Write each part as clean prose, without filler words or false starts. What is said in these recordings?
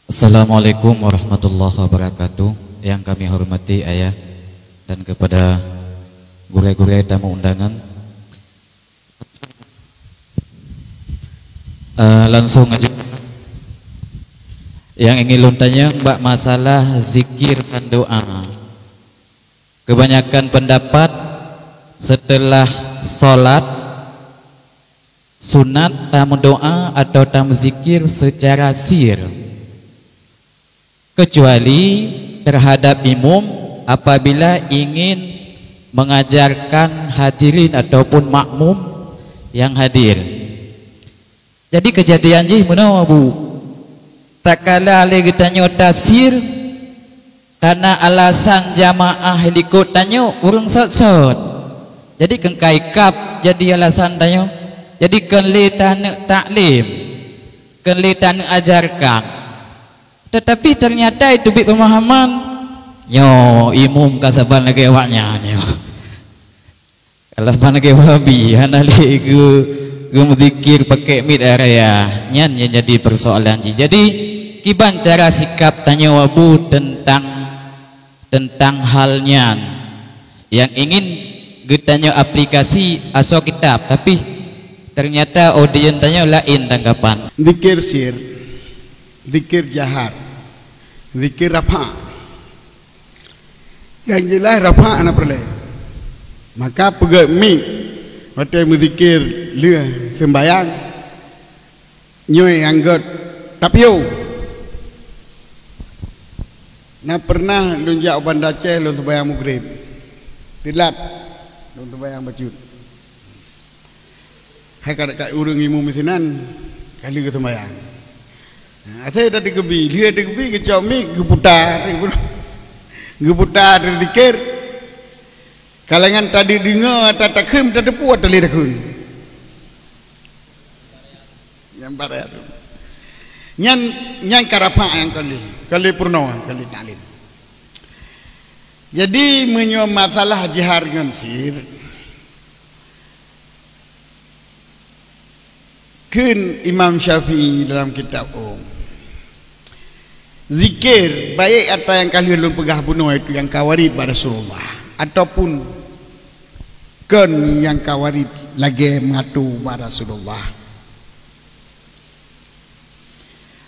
Assalamualaikum warahmatullahi wabarakatuh. Yang kami hormati ayah dan kepada guru-guru tamu undangan. Langsung aja. Yang ingin luntanya mbak masalah zikir dan doa. Kebanyakan pendapat setelah sholat sunat tamu doa atau tamu zikir secara sir, kecuali terhadap imam apabila ingin mengajarkan hadirin ataupun makmum yang hadir. Jadi kejadian jih menawa bu tak kala lagi tanya tasir karena alasan jamaah likut tanya urang sot-sot. Jadi kengkai kap jadi alasan tanya. Jadi kenli tanah taklim, kenli tanah ajarkan. Tetapi ternyata itu bi pemahaman. Yo imum kasaban lagi awaknya nyo. Kalau pan lagi babi, hanali gue menzikir pakai mid area, nyan jadi persoalan. Jadi kiban cara sikap tanya wabu tentang halnya yang ingin getanya aplikasi asal kitab, tapi ternyata audien tanya lain tanggapan. Zikir sir, zikir jahar, zikir rafa. Yang jelas rafa anak perle. Maka pegat mik, waktu menzikir leh sembayang, nyoy anggot tapio. Nah pernah lunjak oban Aceh lu sembayang maghrib, tilat lu sembayang bajut. Hai kat urang imu mesinan kali ke sembayang. Saya dah dikebi, dia dikebi ke comik geputar, geputar zikir. Kalangan tadi dengar tak kem tak puat tali dakun. Yang barat tu. Nyan karapa yang kali purno, kali talin. Jadi menyo masalah jihar dengan sir. Kun Imam Syafi'i dalam kitab zikir baik atau yang kali ulun pegah bunuh itu yang kawarid pada Rasulullah ataupun kun yang kawarid lagi mengatu pada Rasulullah,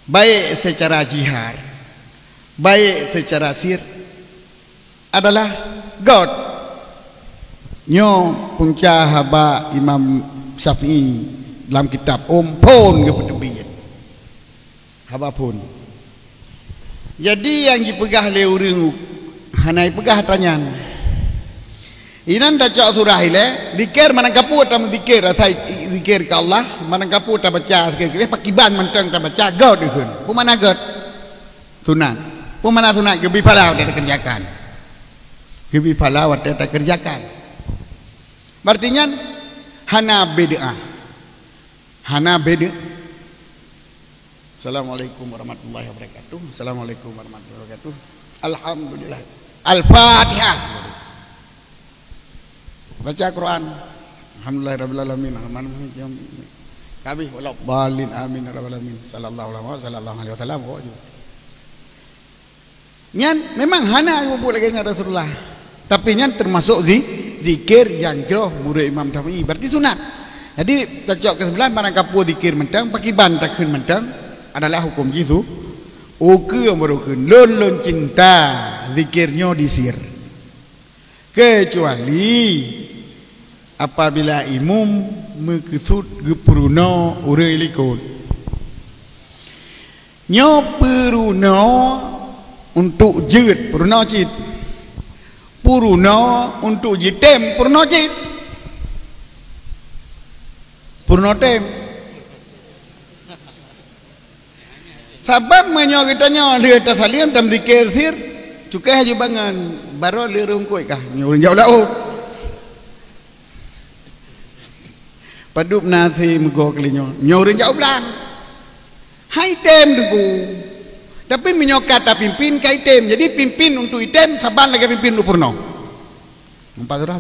baik secara jihar baik secara sir adalah God nyo punca haba Imam Syafi'i dalam kitab pun kepetebian haba pun. Jadi yang dipegah le urang hanai pegah tanyan inan dah cak surah ile zikir mana kapu ta zikir asai zikir ke Allah mana kapu ta baca zikir pakiban mentang ta baca god deun pu mana god sunat pu mana sunat gebi palau dia kerjakan gebi palau dia tak kerjakan artinya hana beda. Assalamualaikum warahmatullahi wabarakatuh. Assalamualaikum warahmatullahi wabarakatuh. Alhamdulillah. Al-Fatihah. Baca Quran. Alhamdulillahirabbil alamin. Arrahmanirrahim. Kami wala dhalin amin rabbil alamin. Sallallahu alaihi wasallam. Nyan memang hana buat lagi Rasulullah. Tapi nyan termasuk zikir yang jauh murid Imam Syafi'i. Berarti sunat. Jadi tak ke-9 mana kapu zikir mentang pakai ban takun mentang adalah hukum jitu. Oke merukun lon cinta zikirnya disir. Kecuali apabila imam mekesud gepuruno urang likut. Nyo peruno untuk jid peruno cid. Puruno untuk jitem puruno cid. Purno tem sabab menyo kita nyo lihat tasaliam tam zikir sir cukai haju bangan baru lirung koi kah nyurun jauh lau padup nasi mego kelinyo nyurun jauh belang hai tem duku tapi menyokat tak pimpin kai tem jadi pimpin untuk item saban lagi pimpin untuk purno empat surah